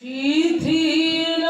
শিথিল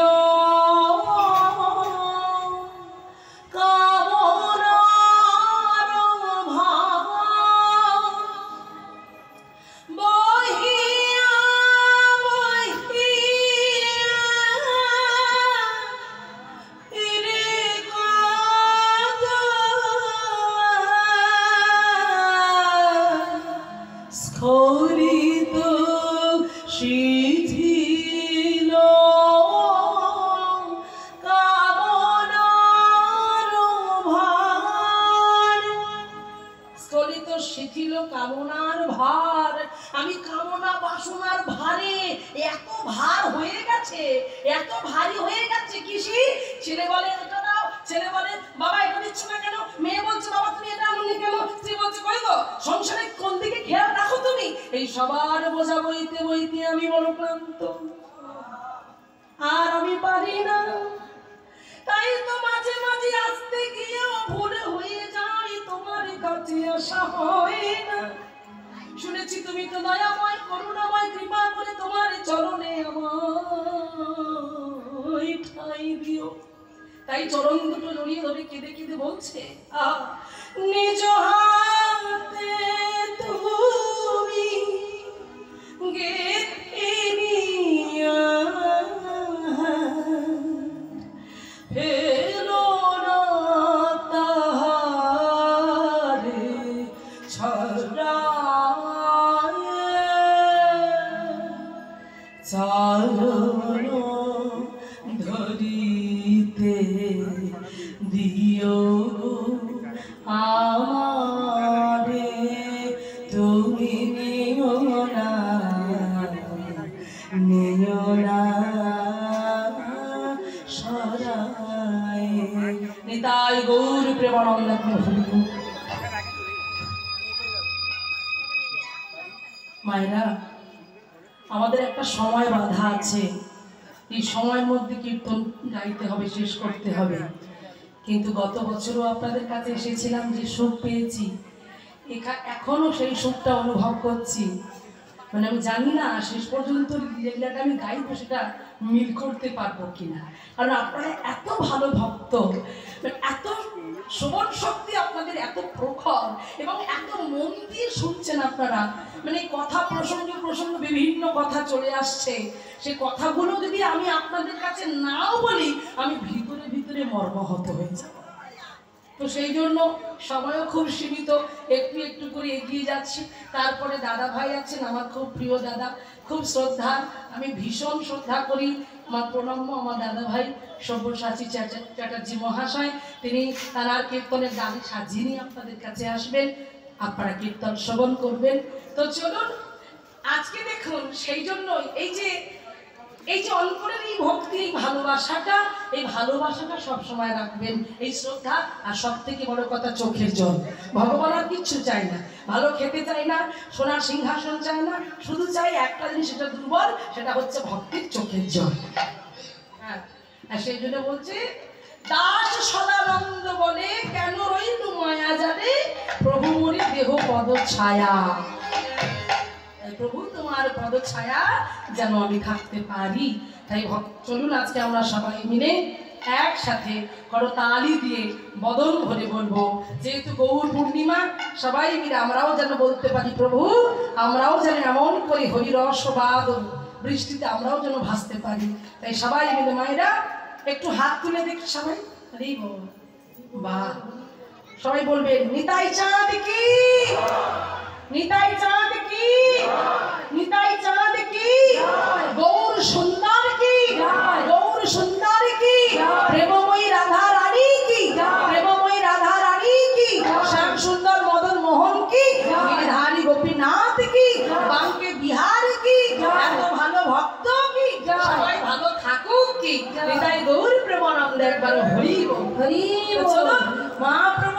স্খলিত শিথিল কামনার ভার। আমি কামনা বাসনার ভারে এত ভার হয়ে গেছে, এত ভারী হয়ে গেছে। কিসি ছেলে বলে এটা দাও, ছেলে বলে বাবা এটা দিচ্ছ না কেন, মেয়ে বলছে বাবা তুমি এটা আনুনি কেন, স্ত্রী বলছে কই গো সংসারে কোন দিকে খেয়াল রাখো তুমি। এই সবার বোঝা বইতে বইতে আমি বড় ক্লান্ত, আর আমি পারি না। তাই তো মাঝে মাঝে আসতে গিয়েও ভুল হয়ে যায়, তোমার কাছে আসা হয় না। শুনেছি তুমি তো দয়াময় করুণাময়, কৃপা করে তোমার চরণে আমায় ঠাঁই দিও। তাই চরণ দুটো জড়িয়ে ধরে কেঁদে কেঁদে বলছে নিজ হাতে তুমি গেঁথে নিয়া ফেলো না তাহারে ছড়ায়, চরণ ধরিতে দিও আমারে, তুমি নিও না সরায়। নিতাই গৌর প্রেমানন্দ। মায়েরা, আমাদের একটা সময় বাঁধা আছে, এই সময়ের মধ্যে কীর্তন গাইতে হবে, শেষ করতে হবে। কিন্তু গত বছরও আপনাদের কাছে এসেছিলাম, যে সুখ পেয়েছি এখনো সেই সুখটা অনুভব করছি। মানে আমি জানি না শেষ পর্যন্ত যেগুলাটা আমি গাইবো সেটা মিল করতে পারবো কিনা, কারণ আপনারা এত ভালো ভক্ত, এত শ্রবণ শক্তি আপনাদের এত প্রখর, এবং এত মন দিয়ে শুনছেন আপনারা। মানে কথা প্রসঙ্গ বিভিন্ন কথা চলে আসছে, সে কথাগুলো যদি আমি আপনাদের কাছে নাও বলি, আমি ভিতরে ভিতরে মর্মাহত হয়ে যাব। তো সেই জন্য সময়ও খুব সীমিত, একটু একটু করে এগিয়ে যাচ্ছি। তারপরে দাদা ভাই আছেন, আমার খুব প্রিয় দাদা, খুব শ্রদ্ধা, আমি ভীষণ শ্রদ্ধা করি, আমার প্রণম্য আমার দাদা ভাই সব্যসাচী চ্যাটার্জি মহাশয়। তিনি তার কীর্তনের গান সাজিয়ে নিয়ে আপনাদের কাছে আসবেন, আপনারা কীর্তন শ্রবণ করবেন। তো চলুন আজকে দেখুন, সেই জন্যই এই যে অন্তরের এই ভক্তি, এই ভালোবাসাটা সবসময় রাখবেন, এই শ্রদ্ধা। আর সব থেকে বড় কথা চোখের জল। ভগবান আর কিচ্ছু চাই না, ভালো খেতে চাই না, সোনার সিংহাসন চাই না, শুধু চাই একটা জিনিস, সেটা দুর্বল, সেটা হচ্ছে ভক্তির চোখের জল। হ্যাঁ, আর সেই জন্য বলছে দাস সদানন্দ বলে কেন রইল মায়া জানে, প্রভু মরি দেহ পদ ছায়া। প্রভু তোমার পদ ছায়া যেন আমি থাকতে পারি। তাই চলুন আজকে আমরা সবাই মিলে একসাথে করতালি দিয়ে বদন ভরে বলবো, যেহেতু গৌর পূর্ণিমা, সবাই মিলে আমরাও যেন বলতে পারি প্রভু, আমরাও যেন এমন করে হরিরসবাদ বৃষ্টিতে আমরাও যেন ভাসতে পারি। তাই সবাই মিলে মায়েরা একটু হাত তুলে দেখি সবাই, বাহ, সবাই বলবেন নিতাই চাঁদ কি, নিতাই চাঁদ কি, নিতাই চাঁদ কি, গৌর সুন্দর কি, গৌর সুন্দর কি, প্রেমময়ী রাধা রানী কি, প্রেমময়ী রাধা রানী কি, শ্যাম সুন্দর মদন মোহন কি, গিরিধারী গোপীনাথ কি, বাঙ্কে বিহার কি, এত ভালো ভক্ত কি, সবাই ভালো থাকুক কি। নিতাই গৌর প্রেমানন্দ। একবার হরি বল, হরি বল। মহাপ্রভু